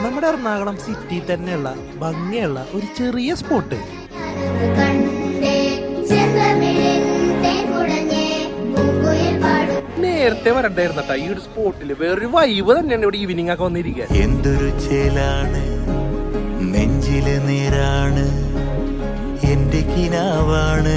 നമ്മുടെ എറണാകുളം സിറ്റി തന്നെയുള്ള ഭംഗിയുള്ള ഒരു ചെറിയ സ്പോട്ട്. നേരത്തെ വരണ്ടായിരുന്നട്ടാ ഈ ഒരു സ്പോട്ടില്. വേറൊരു വൈബ് തന്നെയാണ് ഇവിടെ ഈവനിങ് ഒക്കെ വന്നിരിക്കുക. എന്തൊരു ചേലാണ്, നെഞ്ചില് നീരാണ്, എന്റെ കിനാവാണ്.